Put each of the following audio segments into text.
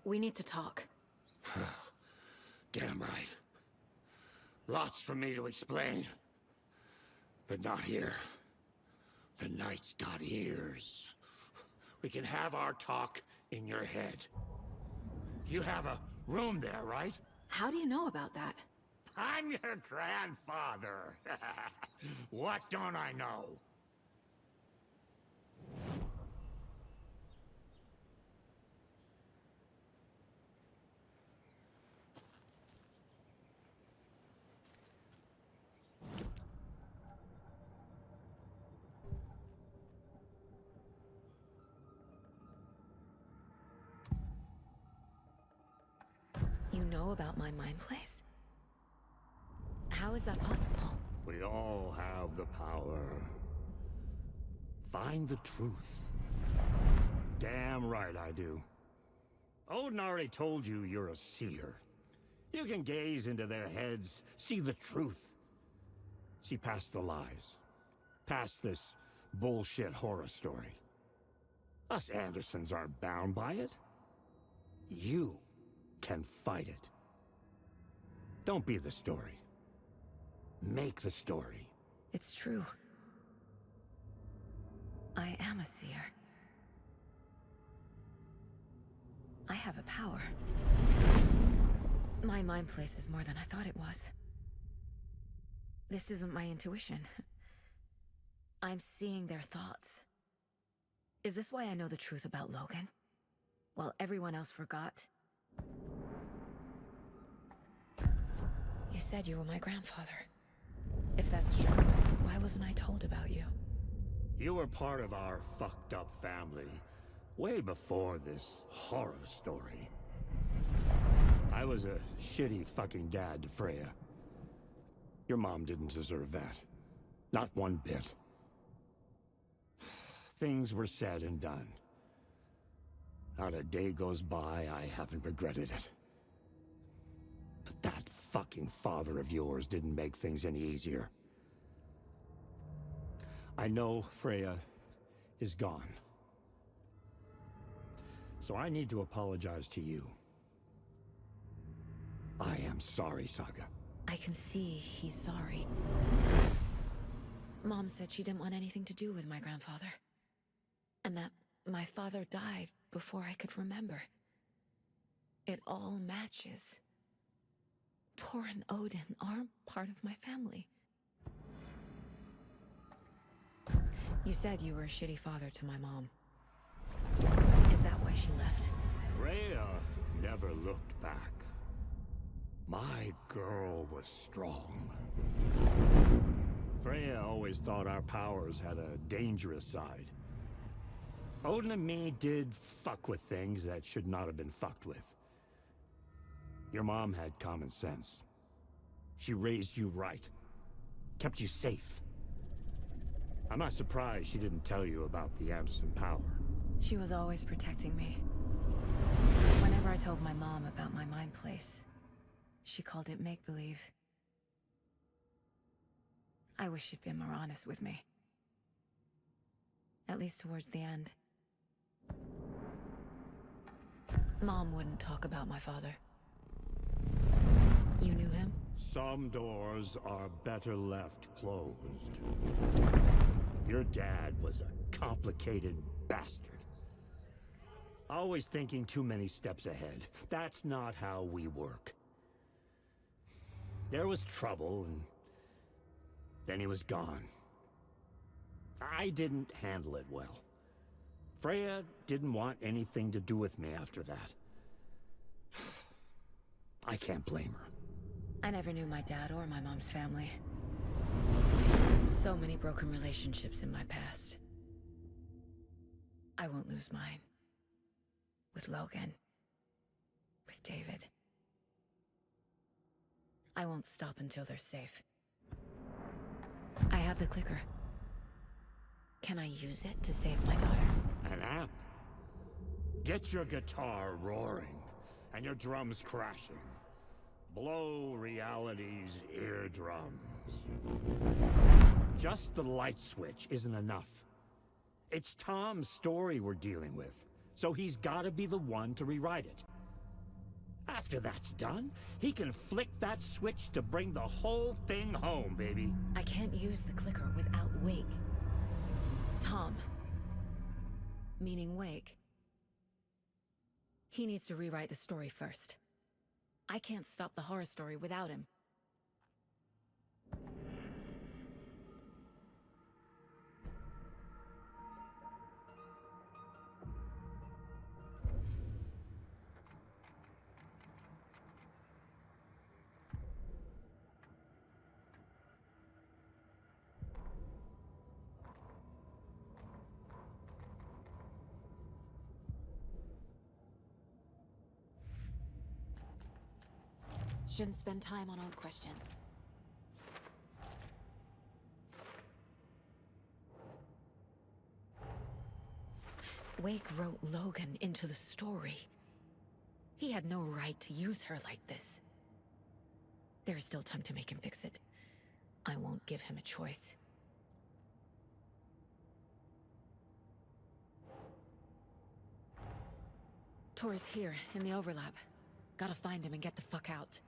We need to talk. Damn right. Lots for me to explain. But not here. The night's got ears. We can have our talk in your head. You have a room there, right? How do you know about that? I'm your grandfather. What don't I know? You know about my mind place? How is that possible? We all have the power. Find the truth. Damn right I do. Odin already told you you're a seer. You can gaze into their heads, see the truth. See past the lies. Past this bullshit horror story. Us Andersons aren't bound by it. You can fight it. Don't be the story. Make the story. It's true. I am a seer. I have a power. My mind place is more than I thought it was. This isn't my intuition. I'm seeing their thoughts. Is this why I know the truth about Logan? While everyone else forgot? You said you were my grandfather. If that's true, why wasn't I told about you? You were part of our fucked up family way before this horror story. I was a shitty fucking dad to Freya. Your mom didn't deserve that. Not one bit. Things were said and done. Not a day goes by I haven't regretted it. But that fucking father of yours didn't make things any easier. I know Freya is gone. So I need to apologize to you. I am sorry, Saga. I can see he's sorry. Mom said she didn't want anything to do with my grandfather. And that my father died before I could remember. It all matches. Tor and Odin are part of my family. You said you were a shitty father to my mom. Is that why she left? Freya never looked back. My girl was strong. Freya always thought our powers had a dangerous side. Odin and me did fuck with things that should not have been fucked with. Your mom had common sense. She raised you right. Kept you safe. I'm not surprised she didn't tell you about the Anderson power. She was always protecting me. Whenever I told my mom about my mind place, she called it make-believe. I wish she'd been more honest with me. At least towards the end. Mom wouldn't talk about my father. You knew him? Some doors are better left closed. Your dad was a complicated bastard. Always thinking too many steps ahead. That's not how we work. There was trouble, and then he was gone. I didn't handle it well. Freya didn't want anything to do with me after that. I can't blame her. I never knew my dad or my mom's family. So many broken relationships in my past. I won't lose mine. With Logan. With David. I won't stop until they're safe. I have the clicker. Can I use it to save my daughter? An amp? Get your guitar roaring, and your drums crashing. Blow reality's eardrums. Just the light switch isn't enough. It's Tom's story we're dealing with, so he's gotta be the one to rewrite it. After that's done, he can flick that switch to bring the whole thing home, baby. I can't use the clicker without Wake. Tom. Meaning Wake. He needs to rewrite the story first. I can't stop the horror story without him. Shouldn't spend time on old questions. Wake wrote Logan into the story. He had no right to use her like this. There is still time to make him fix it. I won't give him a choice. Tor's here, in the overlap. Gotta find him and get the fuck out.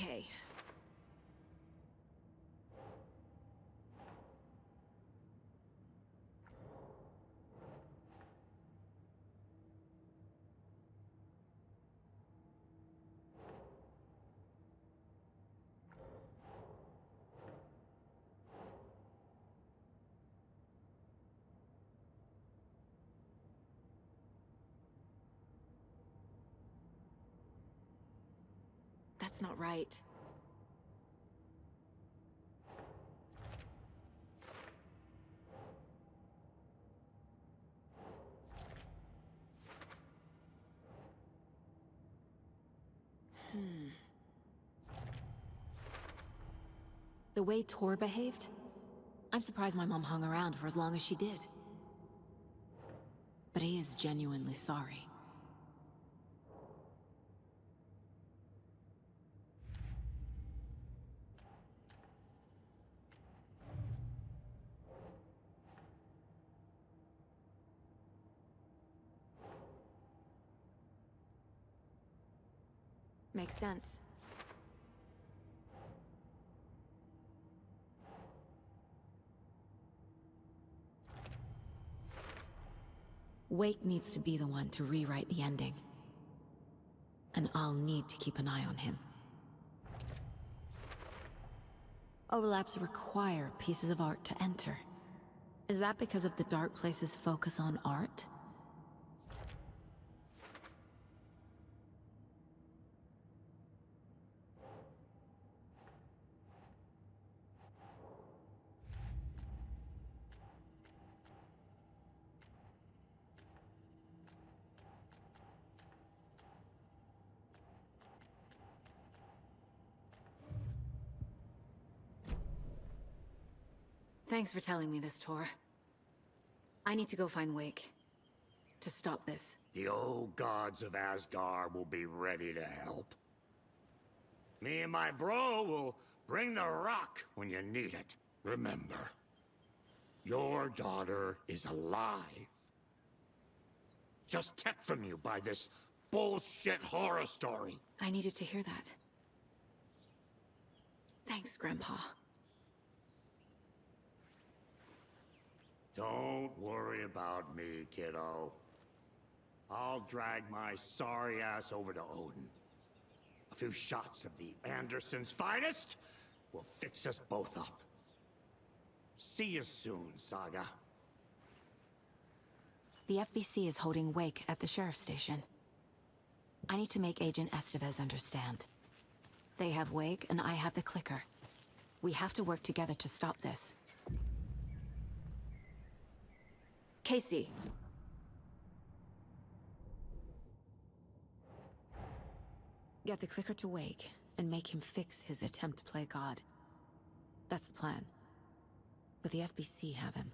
Okay. That's not right. The way Tor behaved? I'm surprised my mom hung around for as long as she did. But he is genuinely sorry. Makes sense. Wake needs to be the one to rewrite the ending. And I'll need to keep an eye on him. Overlaps require pieces of art to enter. Is that because of the Dark Place's focus on art? Thanks for telling me this, Tor. I need to go find Wake. To stop this. The old gods of Asgard will be ready to help. Me and my bro will bring the rock when you need it. Remember, your daughter is alive. Just kept from you by this bullshit horror story. I needed to hear that. Thanks, Grandpa. Don't worry about me, kiddo. I'll drag my sorry ass over to Odin. A few shots of the Andersons' finest will fix us both up. See you soon, Saga. The FBC is holding Wake at the sheriff's station. I need to make Agent Estevez understand. They have Wake and I have the clicker. We have to work together to stop this. Casey. Get the clicker to Wake and make him fix his attempt to play God. That's the plan. But the FBC have him.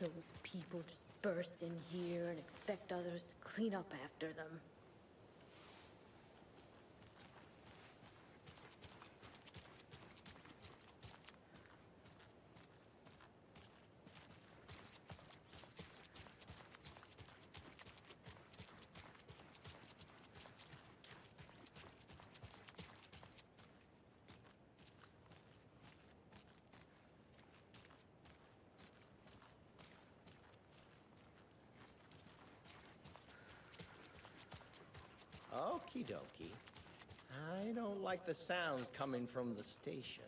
Those people just burst in here and expect others to clean up after them. Okie dokie. I don't like the sounds coming from the station.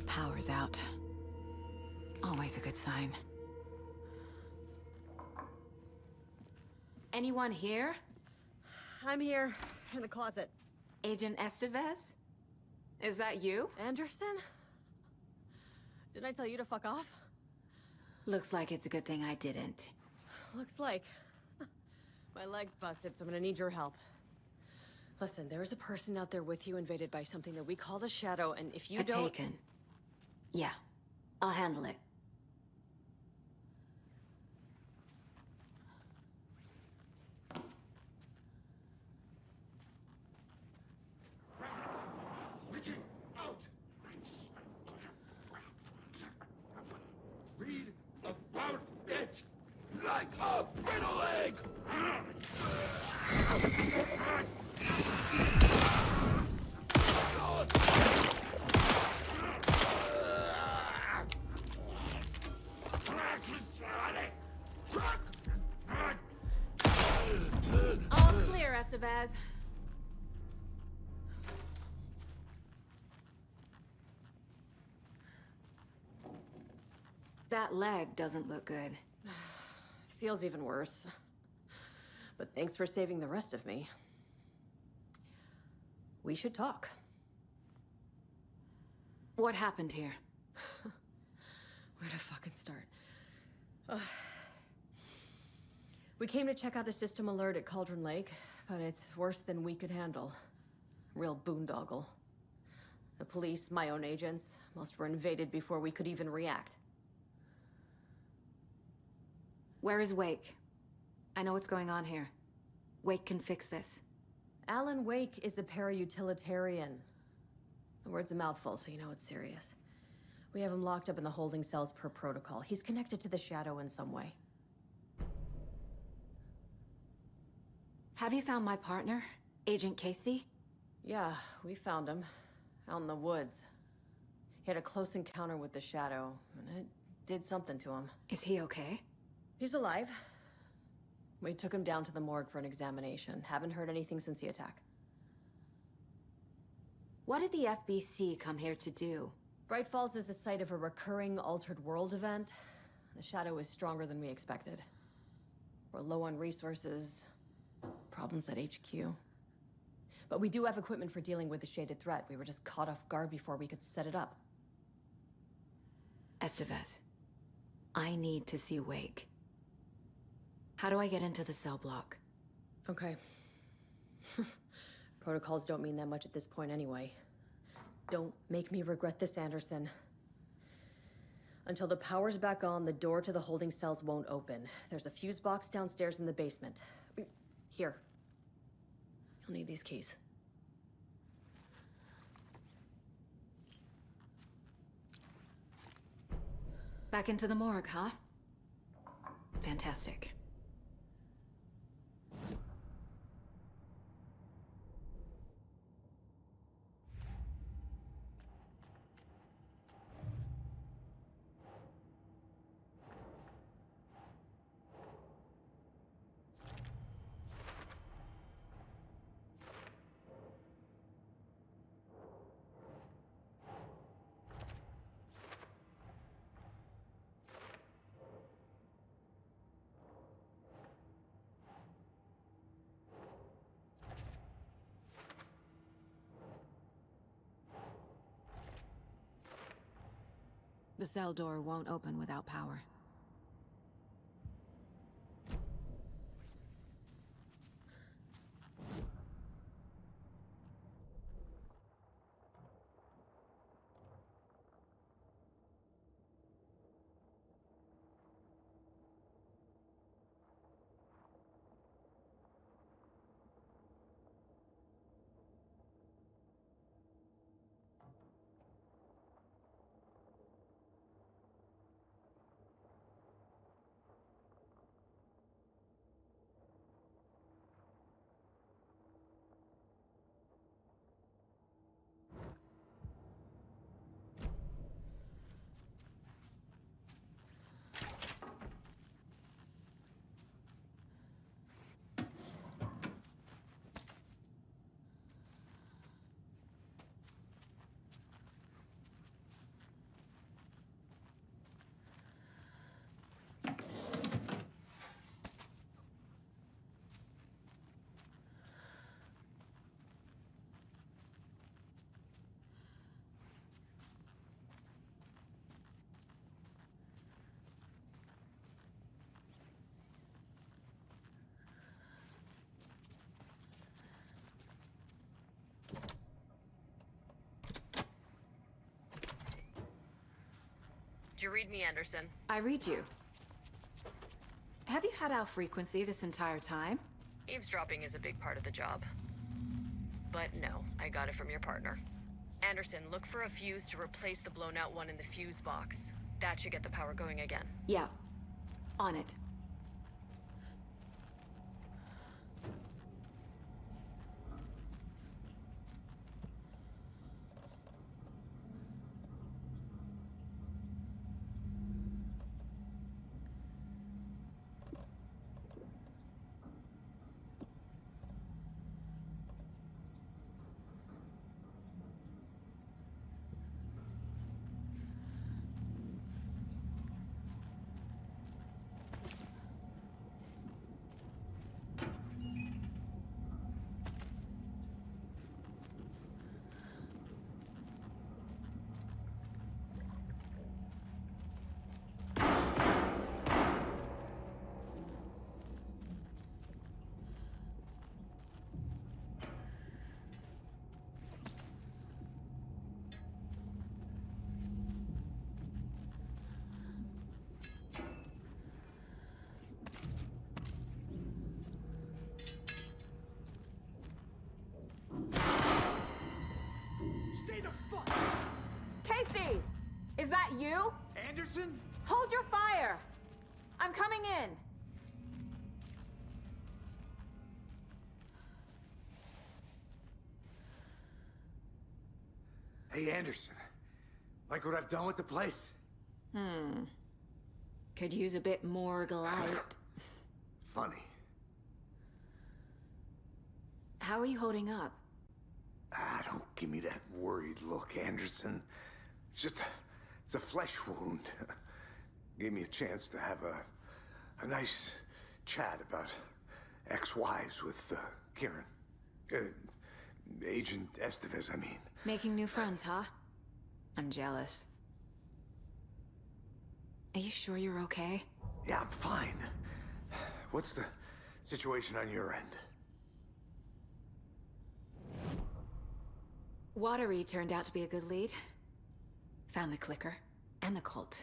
Power's out. Always a good sign. Anyone here? I'm here, in the closet. Agent Estevez? Is that you? Anderson? Didn't I tell you to fuck off? Looks like it's a good thing I didn't. Looks like. My leg's busted, so I'm gonna need your help. Listen, there is a person out there with you invaded by something that we call the Shadow, and if you don't... Taken. Yeah, I'll handle it. Reaching out. Read about it like a brittle egg. All clear, Estevez. That leg doesn't look good. Feels even worse. But thanks for saving the rest of me. We should talk. What happened here? Where to fucking start? We came to check out a system alert at Cauldron Lake, but it's worse than we could handle. Real boondoggle. The police, my own agents, most were invaded before we could even react. Where is Wake? I know what's going on here. Wake can fix this. Alan Wake is a para-utilitarian. The word's a mouthful, so you know it's serious. We have him locked up in the holding cells per protocol. He's connected to the Shadow in some way. Have you found my partner, Agent Casey? Yeah, we found him. Out in the woods. He had a close encounter with the Shadow, and it did something to him. Is he okay? He's alive. We took him down to the morgue for an examination. Haven't heard anything since the attack. What did the FBC come here to do? Bright Falls is the site of a recurring Altered World event. The Shadow is stronger than we expected. We're low on resources, problems at HQ. But we do have equipment for dealing with the shaded threat. We were just caught off guard before we could set it up. Estevez, I need to see Wake. How do I get into the cell block? Okay. Protocols don't mean that much at this point anyway. Don't make me regret this, Anderson. Until the power's back on, the door to the holding cells won't open. There's a fuse box downstairs in the basement. Here. You'll need these keys. Back into the morgue, huh? Fantastic. The cell door won't open without power. Did you read me, Anderson? I read you. Have you had our frequency this entire time? Eavesdropping is a big part of the job. But no, I got it from your partner. Anderson, look for a fuse to replace the blown out one in the fuse box. That should get the power going again. Yeah. On it. Casey! Is that you? Anderson? Hold your fire! I'm coming in! Hey, Anderson. Like what I've done with the place? Could use a bit more light. Funny. How are you holding up? Ah, don't give me that worried look, Anderson. It's a flesh wound. Gave me a chance to have a nice chat about ex-wives with Kieran. Agent Estevez, I mean. Making new friends, huh? I'm jealous. Are you sure you're okay? Yeah, I'm fine. What's the situation on your end? Watery turned out to be a good lead. Found the clicker and the cult.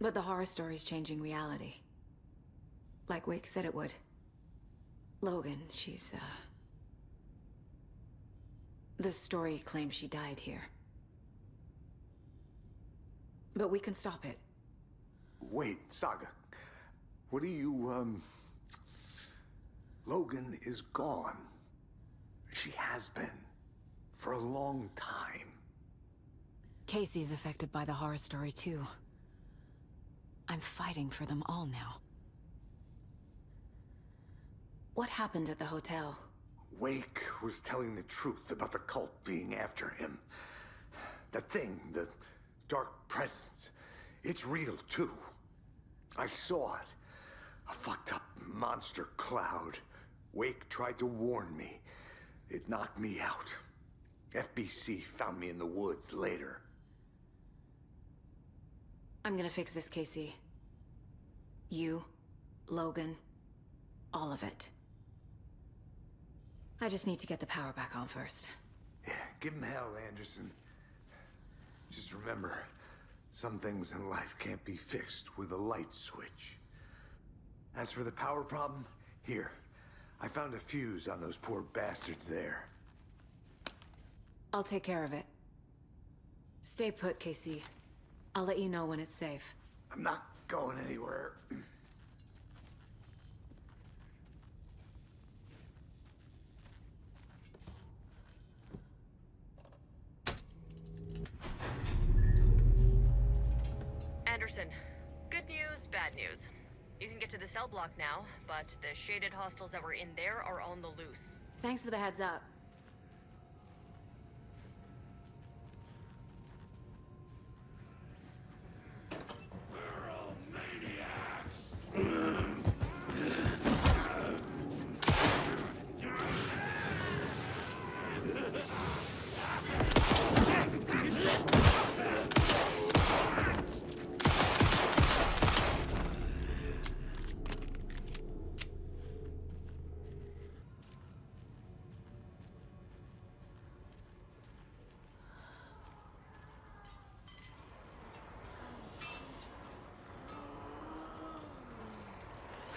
But the horror story's changing reality. Like Wake said it would. Logan, she's, the story claims she died here. But we can stop it. Wait, Saga. What do you, Logan is gone. She has been. For a long time. Casey's affected by the horror story, too. I'm fighting for them all now. What happened at the hotel? Wake was telling the truth about the cult being after him. That thing, the dark presence, it's real, too. I saw it. A fucked up monster cloud. Wake tried to warn me. It knocked me out. FBC found me in the woods later. I'm gonna fix this, Casey. You, Logan, all of it. I just need to get the power back on first. Yeah, give him hell, Anderson. Just remember, some things in life can't be fixed with a light switch. As for the power problem, here. I found a fuse on those poor bastards there. I'll take care of it. Stay put, Casey. I'll let you know when it's safe. I'm not going anywhere. Anderson, good news, bad news. You can get to the cell block now, but the shaded hostiles that were in there are on the loose. Thanks for the heads up.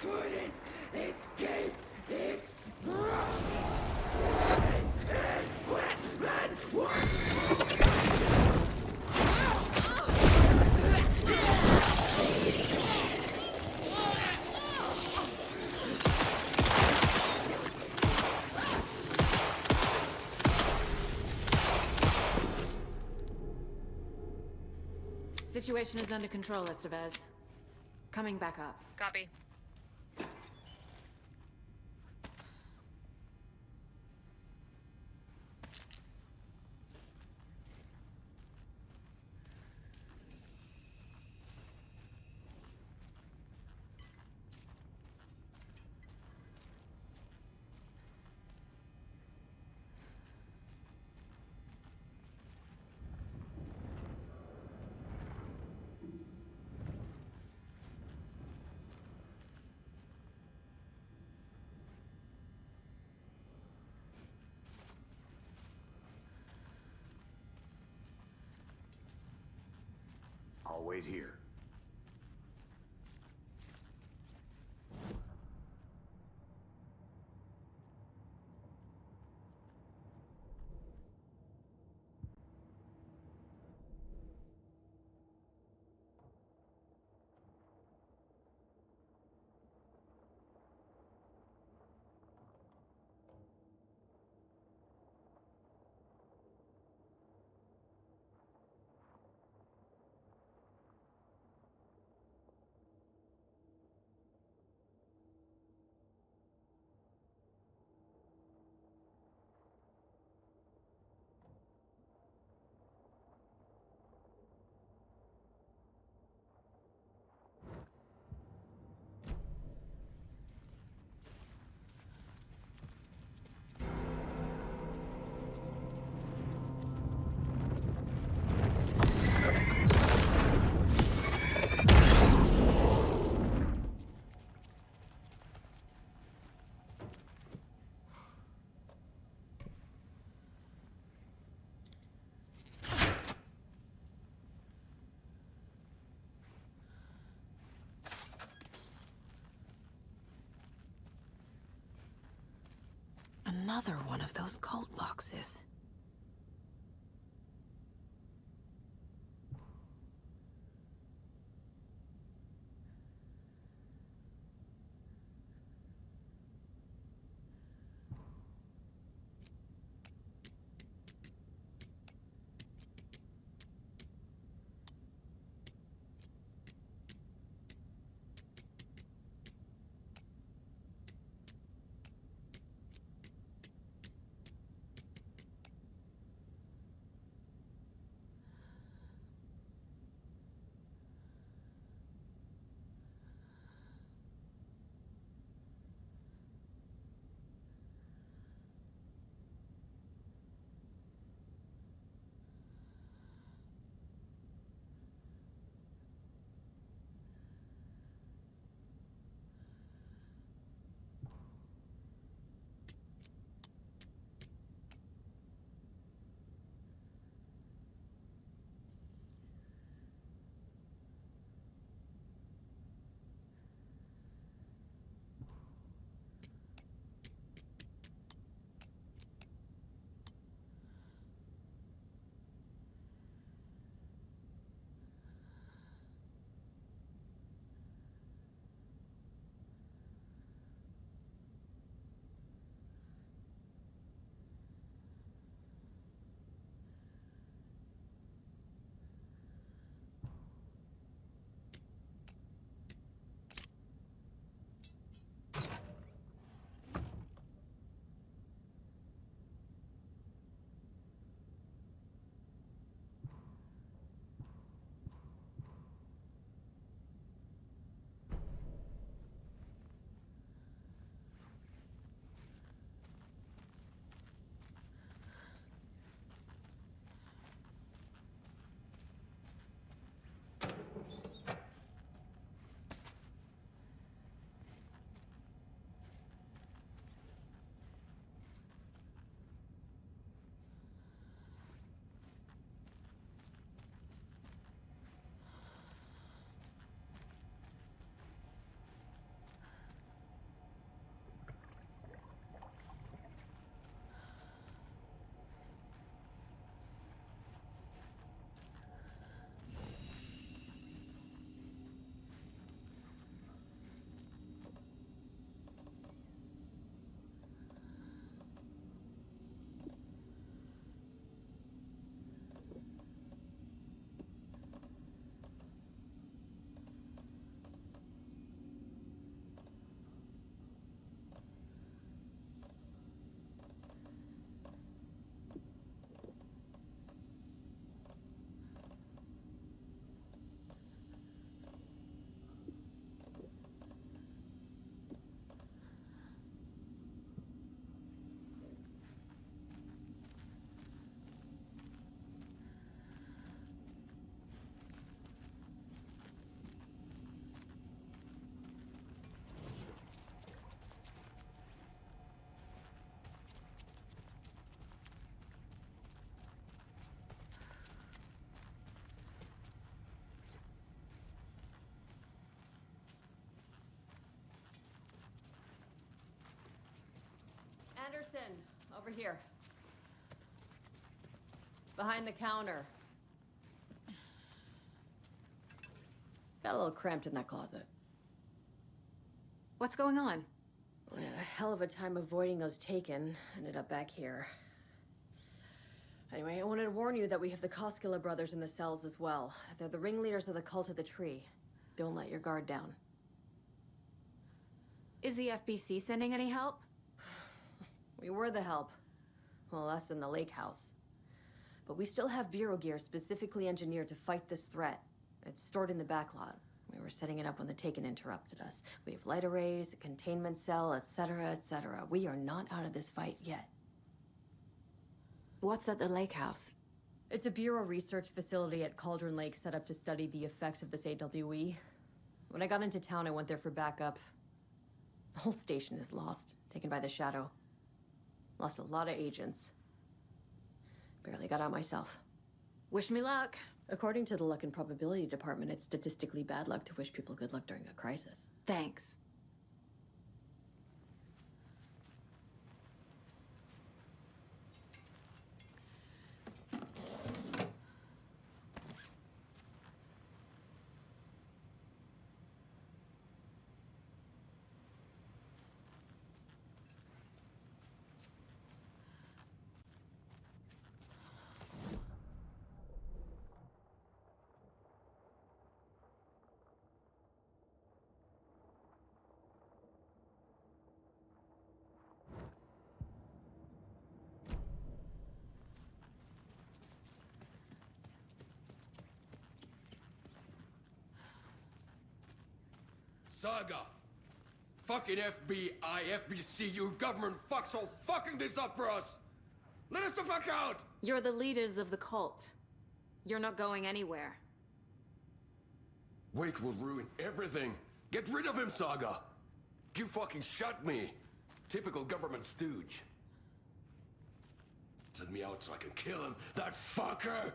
Couldn't escape its Situation is under control, Estevez. Coming back up. Copy. I'll wait here. Another one of those cult boxes. Anderson, over here. Behind the counter. Got a little cramped in that closet. What's going on? We had a hell of a time avoiding those taken. Ended up back here. Anyway, I wanted to warn you that we have the Koskela brothers in the cells as well. They're the ringleaders of the Cult of the Tree. Don't let your guard down. Is the FBC sending any help? We were the help. Well, us in the lake house. But we still have Bureau gear specifically engineered to fight this threat. It's stored in the backlot. We were setting it up when the Taken interrupted us. We have light arrays, a containment cell, etc., etc. We are not out of this fight yet. What's at the lake house? It's a Bureau research facility at Cauldron Lake set up to study the effects of this AWE. When I got into town, I went there for backup. The whole station is lost, taken by the Shadow. Lost a lot of agents. Barely got out myself. Wish me luck. According to the Luck and Probability Department, it's statistically bad luck to wish people good luck during a crisis. Thanks. Saga! Fucking FBI, FBC, you government fucks all fucking this up for us! Let us the fuck out! You're the leaders of the cult. You're not going anywhere. Wake will ruin everything. Get rid of him, Saga! You fucking shot me! Typical government stooge. Send me out so I can kill him, that fucker!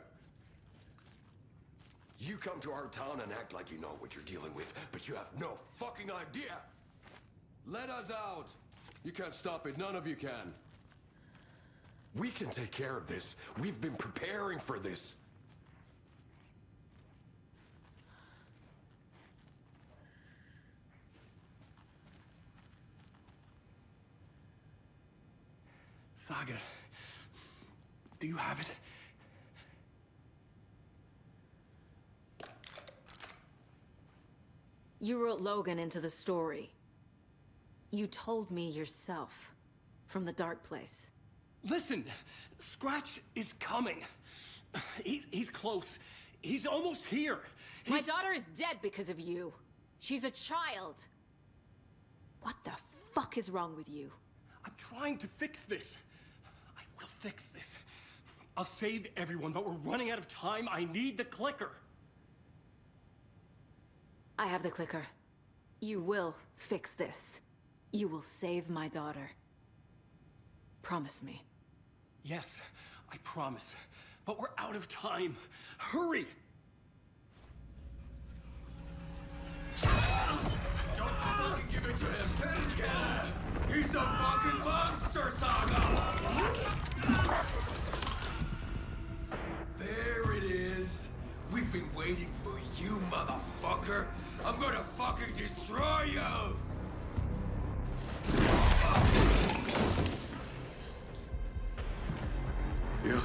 You come to our town and act like you know what you're dealing with, but you have no fucking idea! Let us out! You can't stop it, none of you can. We can take care of this. We've been preparing for this. Saga, do you have it? You wrote Logan into the story. You told me yourself. From the dark place. Listen, Scratch is coming. He's close. He's almost here. My daughter is dead because of you. She's a child. What the fuck is wrong with you? I'm trying to fix this. I will fix this. I'll save everyone, but we're running out of time. I need the clicker. I have the clicker. You will fix this. You will save my daughter. Promise me. Yes, I promise. But we're out of time. Hurry! Don't fucking give it to him! He's a fucking monster, Saga! There it is! We've been waiting for you, motherfucker! I'm gonna fucking destroy you! Yeah.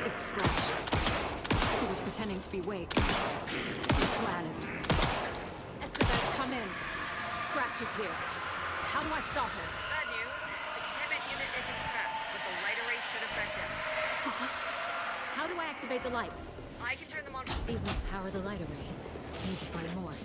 It's Scratch. He was pretending to be Wake. The plan is fucked. Estevez, come in. Scratch is here. How do I stop him? Bad news. The containment unit isn't prepped, but the light array should affect him. How do I activate the lights? I can turn them on. These must power the light array. I need to find more.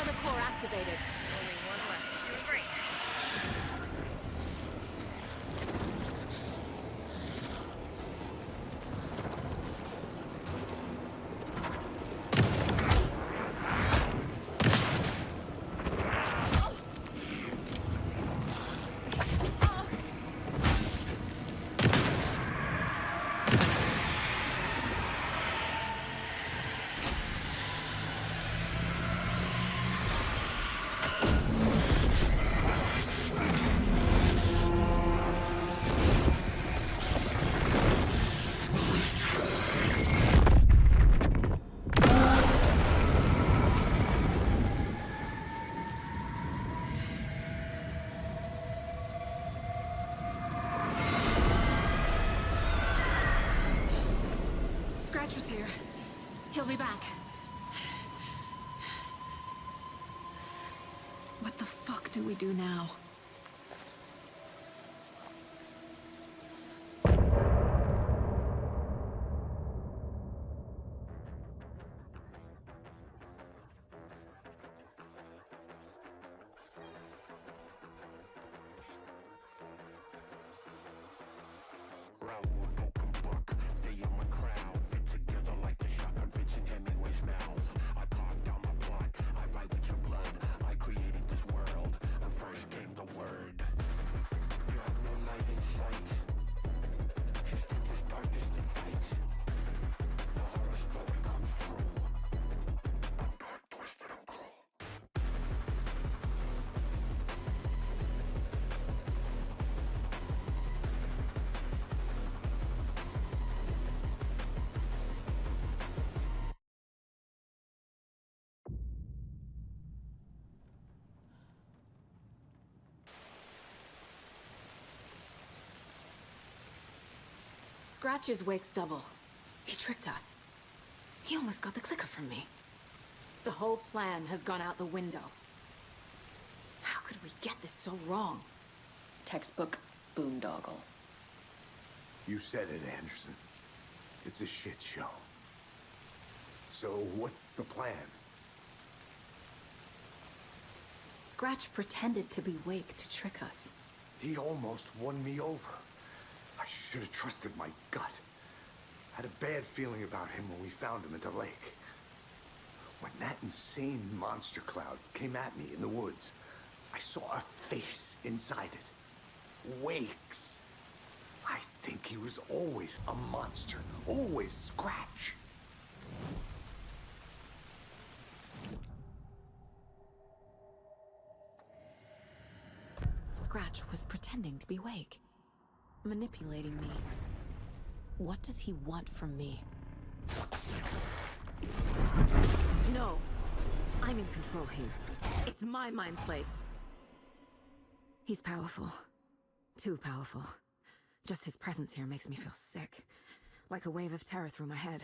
Armor core activated. Only one left. Doing great. Scratch was here. He'll be back. What the fuck do we do now? Scratch's Wake's double. He tricked us. He almost got the clicker from me. The whole plan has gone out the window. How could we get this so wrong? Textbook boondoggle. You said it, Anderson. It's a shit show. So what's the plan? Scratch pretended to be Wake to trick us. He almost won me over. I should have trusted my gut. Had a bad feeling about him when we found him at the lake. When that insane monster cloud came at me in the woods, I saw a face inside it. Wake's. I think he was always a monster. Always Scratch. Scratch was pretending to be Wake. Manipulating me. What does he want from me? No! I'm in control here. It's my mind place. He's powerful. Too powerful. Just his presence here makes me feel sick. Like a wave of terror through my head.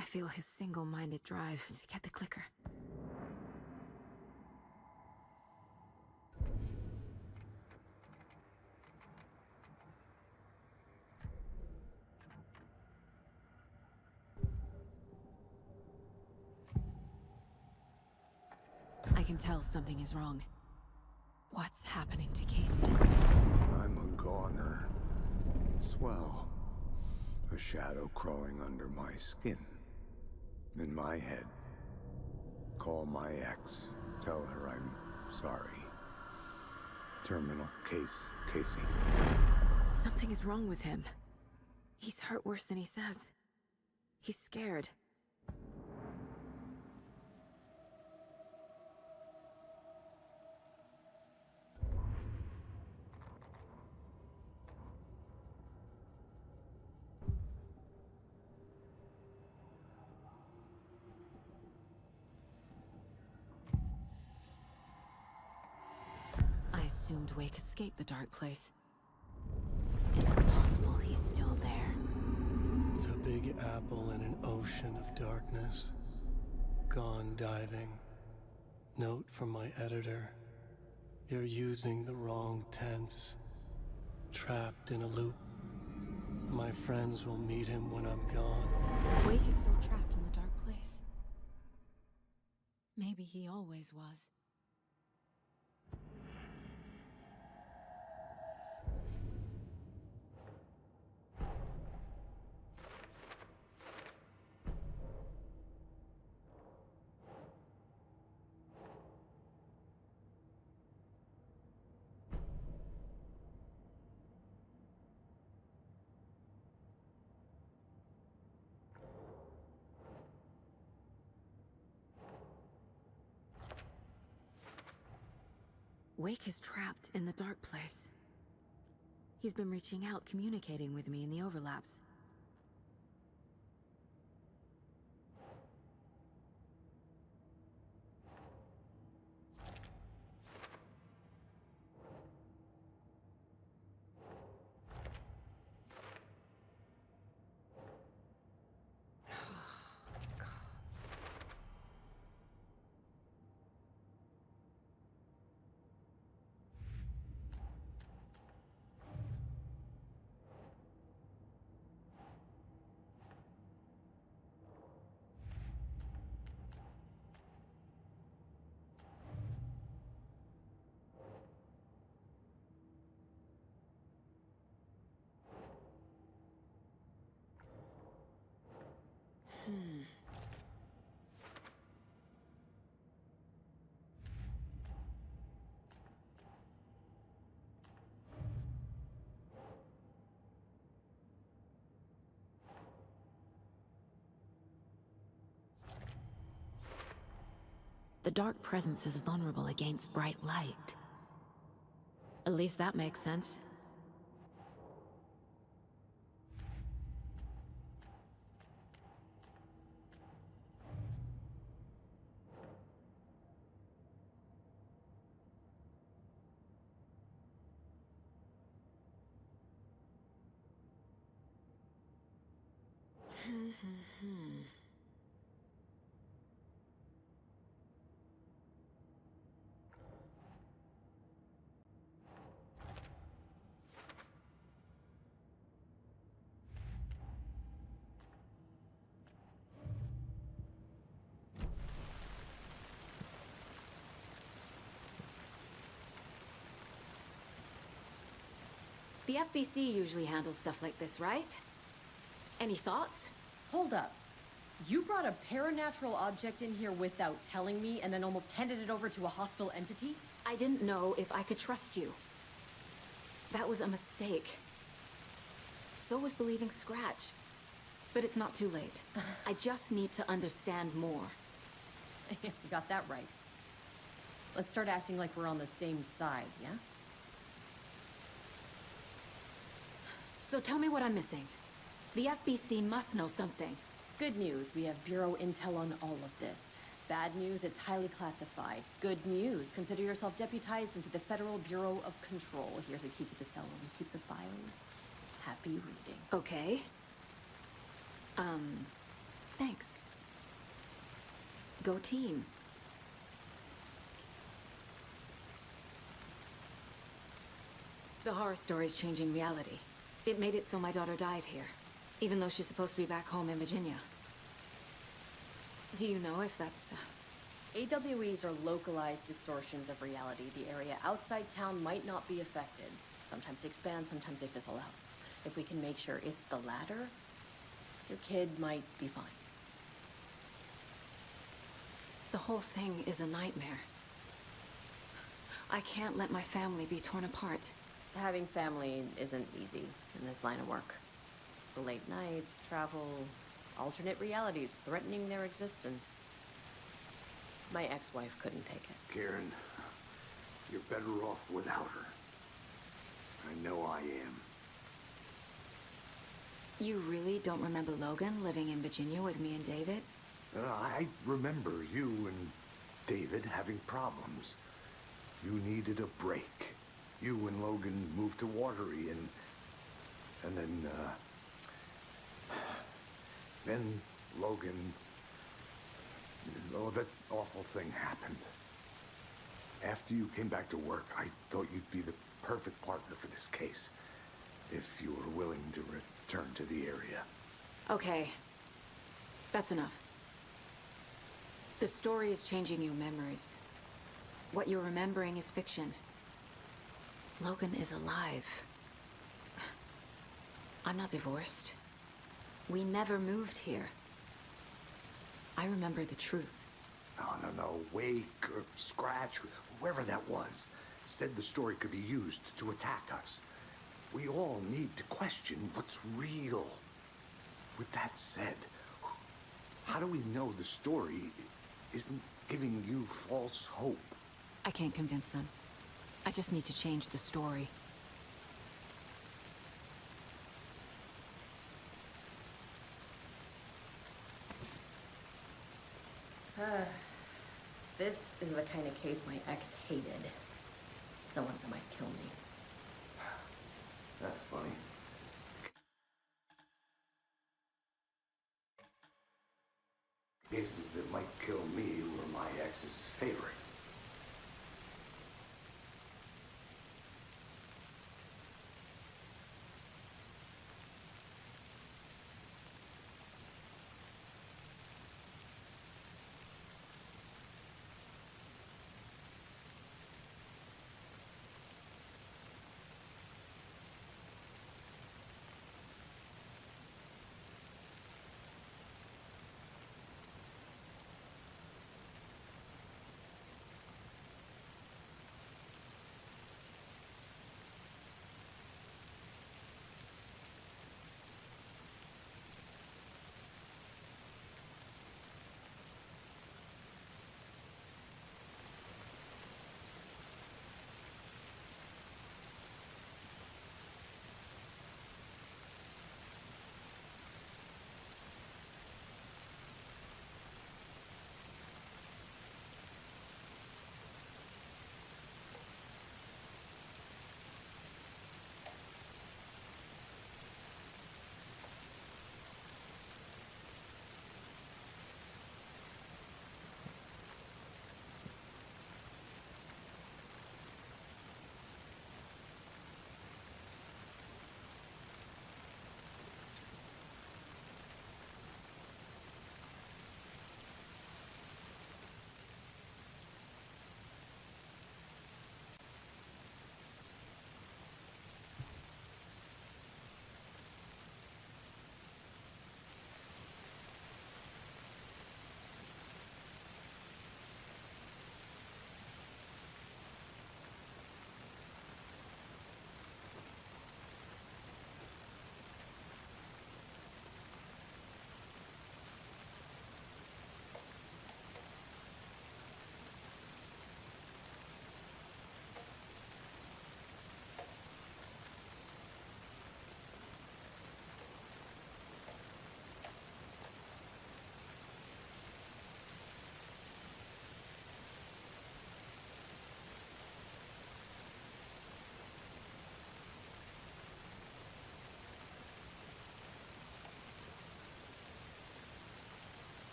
I feel his single-minded drive to get the clicker. I can tell something is wrong. What's happening to Casey? I'm a goner. Swell. A shadow crawling under my skin. In my head. Call my ex. Tell her I'm sorry. Terminal case, Casey. Something is wrong with him. He's hurt worse than he says. He's scared. I assumed Wake escaped the dark place. Is it possible he's still there? The Big Apple in an ocean of darkness. Gone diving. Note from my editor. You're using the wrong tense. Trapped in a loop. My friends will meet him when I'm gone. Wake is still trapped in the dark place. Maybe he always was. Wake is trapped in the dark place. He's been reaching out, communicating with me in the overlaps. The dark presence is vulnerable against bright light. At least that makes sense. The FBC usually handles stuff like this, right? Any thoughts? Hold up. You brought a paranatural object in here without telling me and then almost handed it over to a hostile entity? I didn't know if I could trust you. That was a mistake. So was believing Scratch. But it's not too late. I just need to understand more. You got that right. Let's start acting like we're on the same side, yeah? So tell me what I'm missing. The FBC must know something. Good news, we have Bureau intel on all of this. Bad news, it's highly classified. Good news, consider yourself deputized into the Federal Bureau of Control. Here's a key to the cell where we keep the files. Happy reading. Okay. Thanks. Go team. The horror story's changing reality. It made it so my daughter died here, even though she's supposed to be back home in Virginia. Do you know if that's... AWEs are localized distortions of reality. The area outside town might not be affected. Sometimes they expand, sometimes they fizzle out. If we can make sure it's the latter, your kid might be fine. The whole thing is a nightmare. I can't let my family be torn apart. Having family isn't easy in this line of work. The late nights, travel, alternate realities threatening their existence. My ex-wife couldn't take it. Karen, you're better off without her. I know I am. You really don't remember Logan living in Virginia with me and David? I remember you and David having problems. You needed a break. You and Logan moved to Watery and then Logan, oh, that awful thing happened. After you came back to work, I thought you'd be the perfect partner for this case, if you were willing to return to the area. Okay. That's enough. The story is changing your memories. What you're remembering is fiction. Logan is alive. I'm not divorced. We never moved here. I remember the truth. No. Wake or Scratch, whoever that was, said the story could be used to attack us. We all need to question what's real. With that said, how do we know the story isn't giving you false hope? I can't convince them. I just need to change the story. This is the kind of case my ex hated. The ones that might kill me. That's funny. Cases that might kill me were my ex's favorite.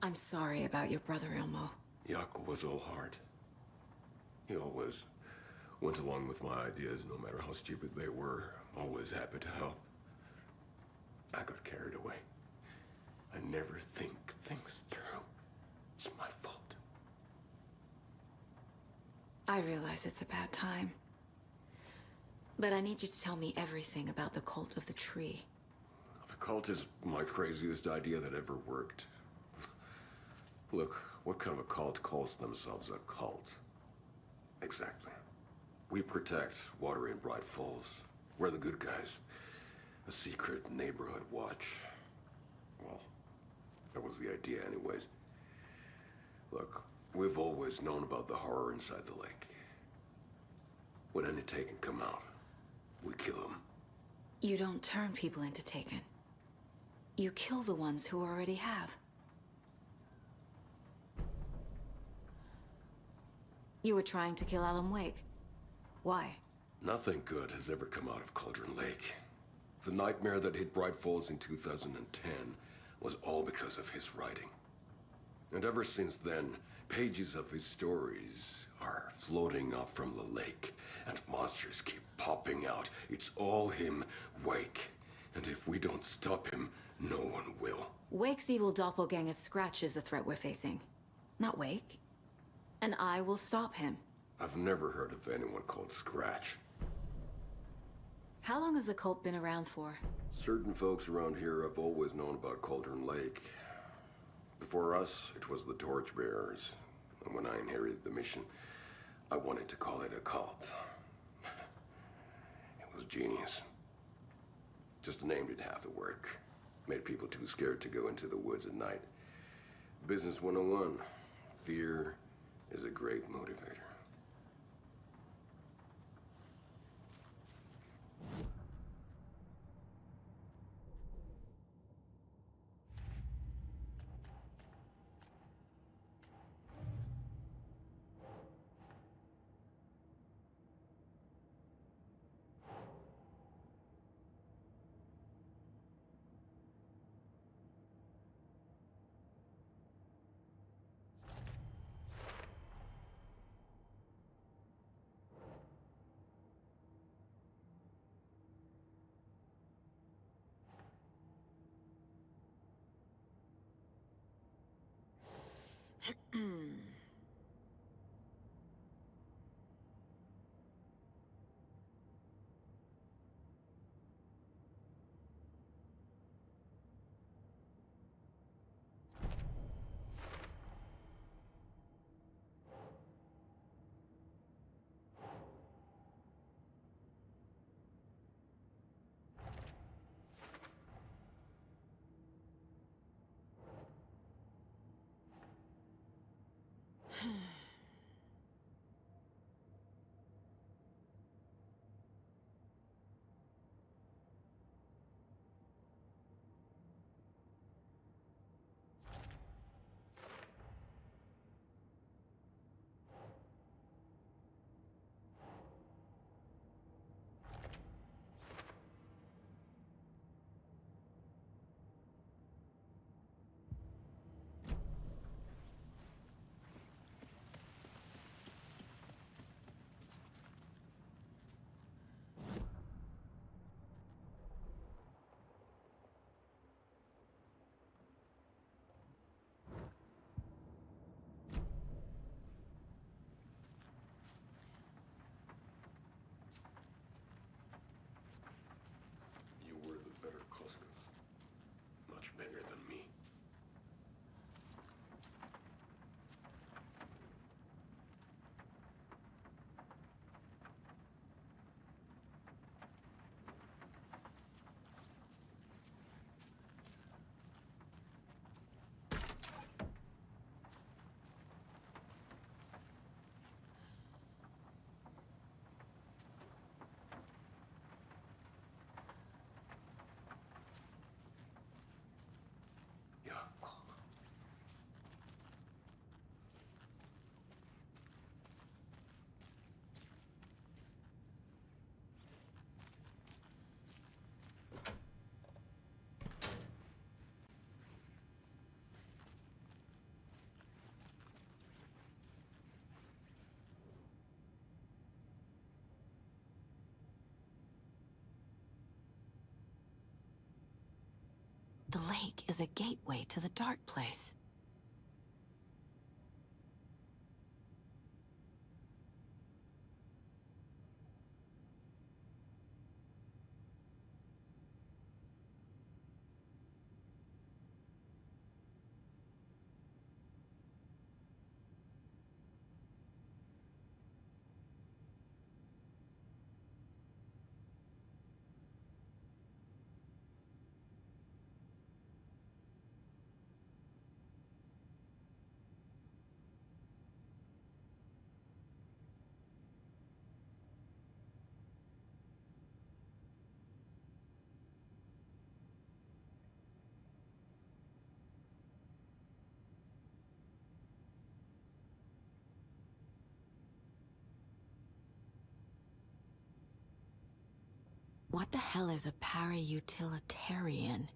I'm sorry about your brother, Ilmo. Jaakko was all heart. He always went along with my ideas, no matter how stupid they were. Always happy to help. I got carried away. I never think things through. It's my fault. I realize it's a bad time. But I need you to tell me everything about the Cult of the Tree. The cult is my craziest idea that ever worked. Look, what kind of a cult calls themselves a cult? Exactly. We protect Water in Bright Falls. We're the good guys. A secret neighborhood watch. Well, that was the idea anyways. Look, we've always known about the horror inside the lake. When any Taken come out, we kill them. You don't turn people into Taken. You kill the ones who already have. You were trying to kill Alan Wake. Why? Nothing good has ever come out of Cauldron Lake. The nightmare that hit Bright Falls in 2010 was all because of his writing. And ever since then, pages of his stories are floating up from the lake, and monsters keep popping out. It's all him, Wake. And if we don't stop him, no one will. Wake's evil doppelganger Scratch is the threat we're facing, not Wake. And I will stop him. I've never heard of anyone called Scratch. How long has the cult been around for? Certain folks around here have always known about Cauldron Lake. Before us, it was the Torchbearers. And when I inherited the mission, I wanted to call it a cult. It was genius. Just named it half the work. Made people too scared to go into the woods at night. Business 101. Fear is a great motivator. Wake is a gateway to the Dark Place. What the hell is a para-utilitarian?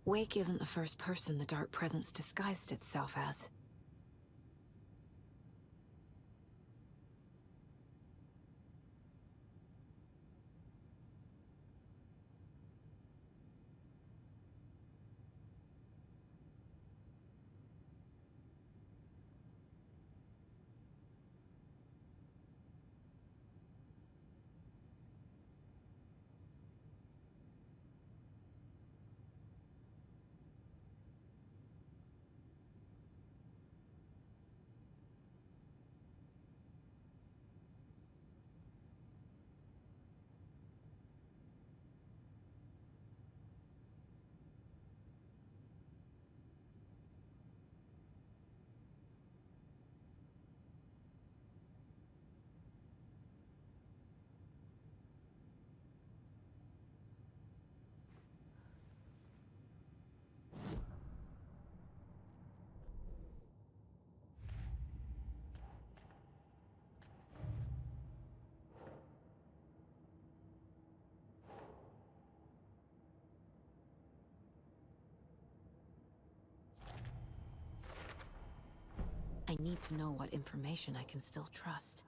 Wake isn't the first person the Dark Presence disguised itself as. I need to know what information I can still trust.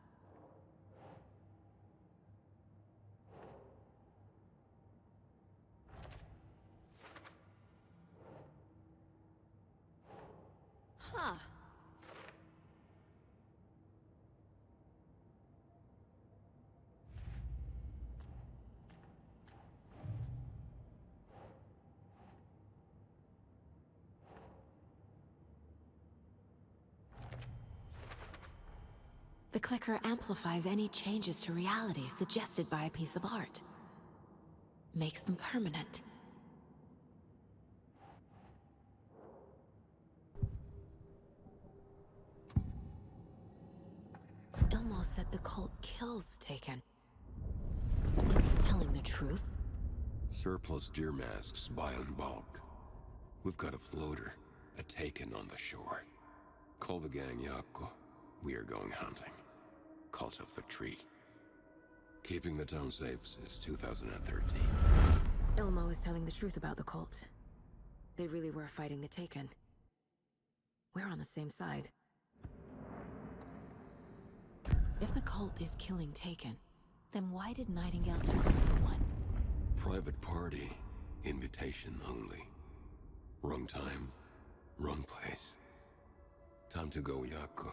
Huh. The clicker amplifies any changes to reality suggested by a piece of art. Makes them permanent. Ilmo said the cult kills Taken. Is he telling the truth? Surplus deer masks buy in bulk. We've got a floater, a Taken on the shore. Call the gang Yako. We are going hunting. Cult of the Tree. Keeping the town safe since 2013. Ilmo is telling the truth about the cult. They really were fighting the Taken. We're on the same side. If the cult is killing Taken, then why did Nightingale turn into one? Private party. Invitation only. Wrong time, wrong place. Time to go, Yako.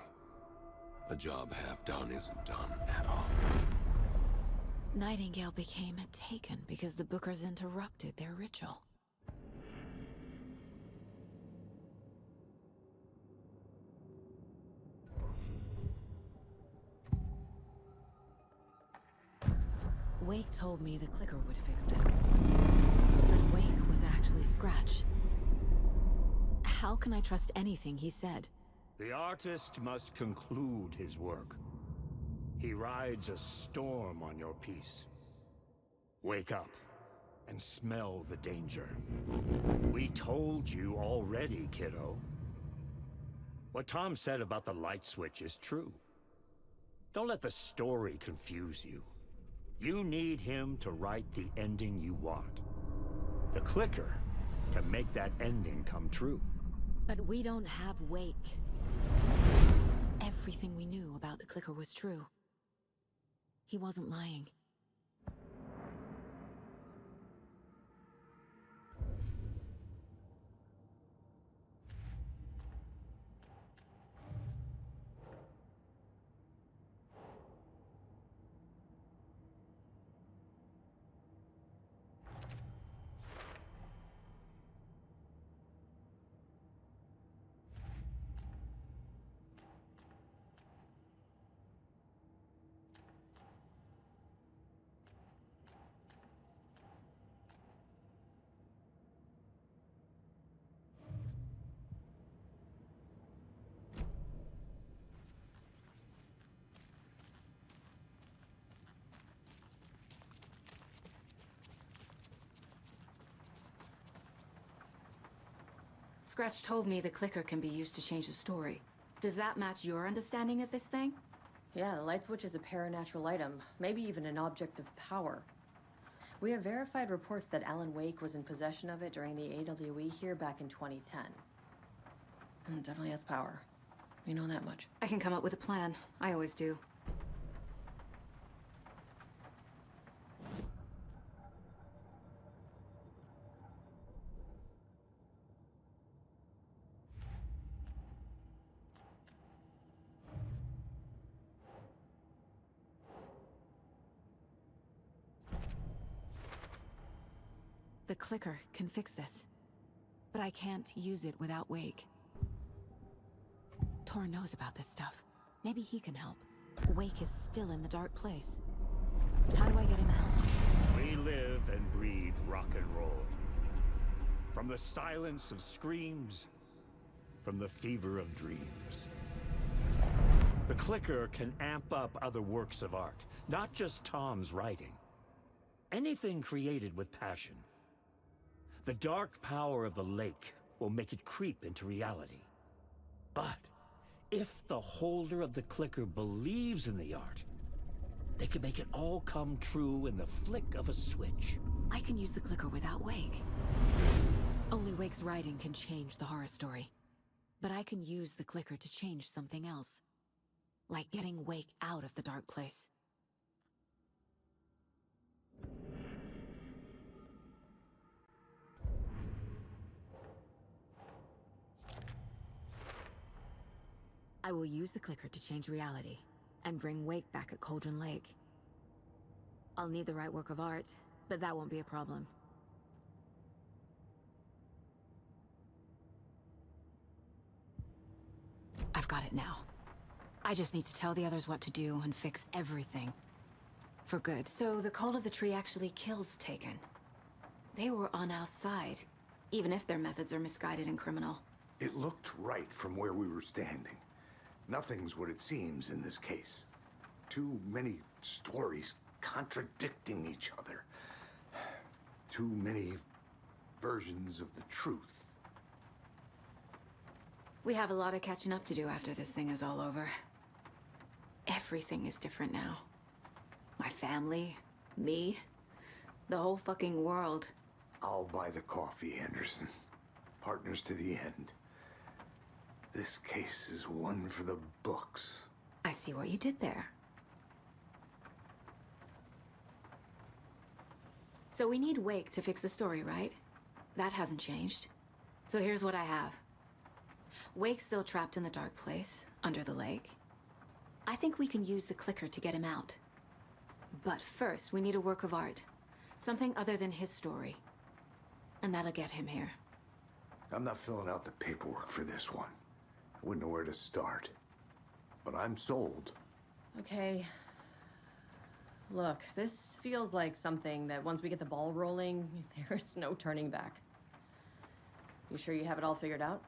A job half done isn't done at all. Nightingale became a Taken because the Bookers interrupted their ritual. Wake told me the clicker would fix this. But Wake was actually Scratch. How can I trust anything he said? The artist must conclude his work. He rides a storm on your piece. Wake up and smell the danger. We told you already, kiddo. What Tom said about the light switch is true. Don't let the story confuse you. You need him to write the ending you want. The clicker can make that ending come true. But we don't have Wake. Everything we knew about the clicker was true. He wasn't lying. Scratch told me the clicker can be used to change the story. Does that match your understanding of this thing? Yeah, the light switch is a paranatural item, maybe even an object of power. We have verified reports that Alan Wake was in possession of it during the AWE here back in 2010. It definitely has power. We know that much. I can come up with a plan. I always do. The clicker can fix this. But I can't use it without Wake. Tor knows about this stuff. Maybe he can help. Wake is still in the dark place. How do I get him out? We live and breathe rock and roll. From the silence of screams, from the fever of dreams. The clicker can amp up other works of art, not just Tom's writing. Anything created with passion. The dark power of the lake will make it creep into reality. But if the holder of the clicker believes in the art, they can make it all come true in the flick of a switch. I can use the clicker without Wake. Only Wake's writing can change the horror story. But I can use the clicker to change something else. Like getting Wake out of the dark place. I will use the clicker to change reality, and bring Wake back at Cauldron Lake. I'll need the right work of art, but that won't be a problem. I've got it now. I just need to tell the others what to do and fix everything. For good. So the Cult of the Tree actually kills Taken. They were on our side, even if their methods are misguided and criminal. It looked right from where we were standing. Nothing's what it seems in this case. Too many stories contradicting each other. Too many versions of the truth. We have a lot of catching up to do after this thing is all over. Everything is different now. My family, me, the whole fucking world. I'll buy the coffee, Anderson. Partners to the end. This case is one for the books. I see what you did there. So we need Wake to fix the story, right? That hasn't changed. So here's what I have. Wake's still trapped in the dark place, under the lake. I think we can use the clicker to get him out. But first, we need a work of art. Something other than his story. And that'll get him here. I'm not filling out the paperwork for this one. I wouldn't know where to start. But I'm sold. Okay. Look, this feels like something that once we get the ball rolling, there's no turning back. You sure you have it all figured out?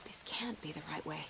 This can't be the right way.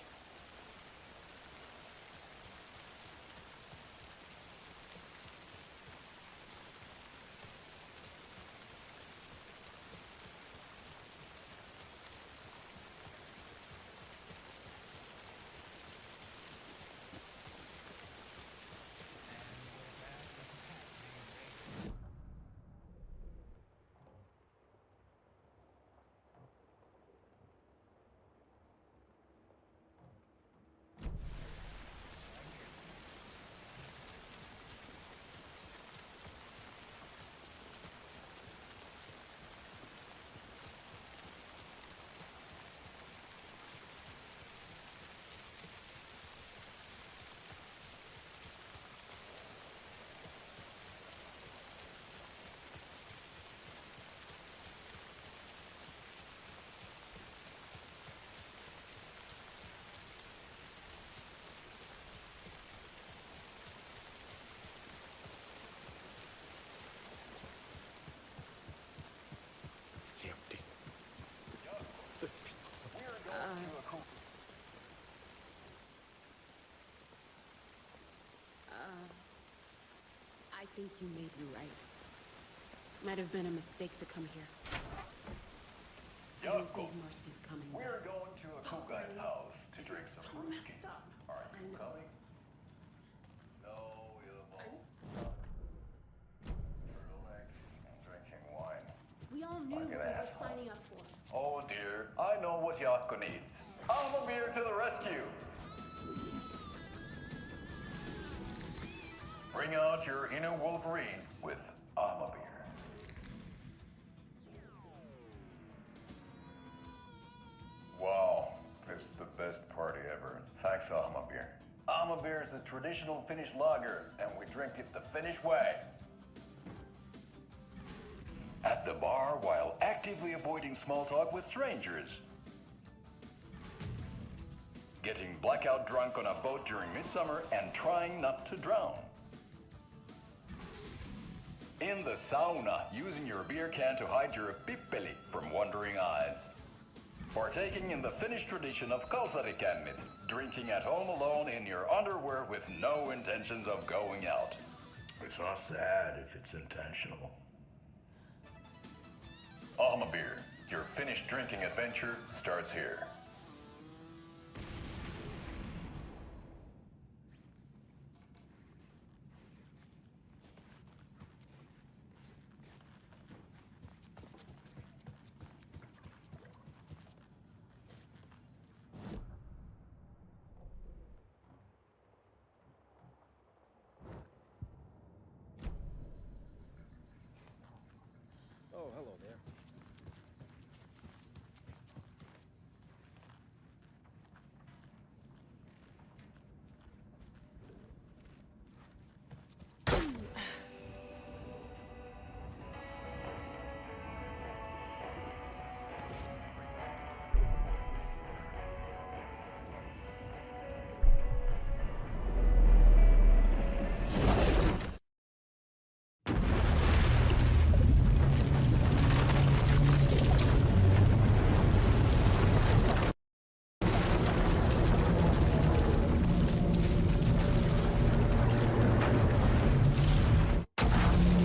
It's empty. I think you may be right. Might have been a mistake to come here. I don't think Mercy's coming. We're going to a cool guy's house to drink some so messed up. Are you coming? No, you won't. Relaxing and drinking wine. We all knew what we were signing up for. Oh dear, I know what Yako needs. Alma Beer to the rescue. Bring out your inner Wolverine with Alma Beer. Wow, this is the best party ever. Thanks, Alma Beer. Alma Beer is a traditional Finnish lager, and we drink it the Finnish way. At the bar while actively avoiding small talk with strangers. Getting blackout drunk on a boat during midsummer and trying not to drown. In the sauna, using your beer can to hide your pippeli from wandering eyes. Partaking in the Finnish tradition of kalsarikännit, drinking at home alone in your underwear with no intentions of going out. It's not sad if it's intentional. Alma Beer, your Finnish drinking adventure starts here.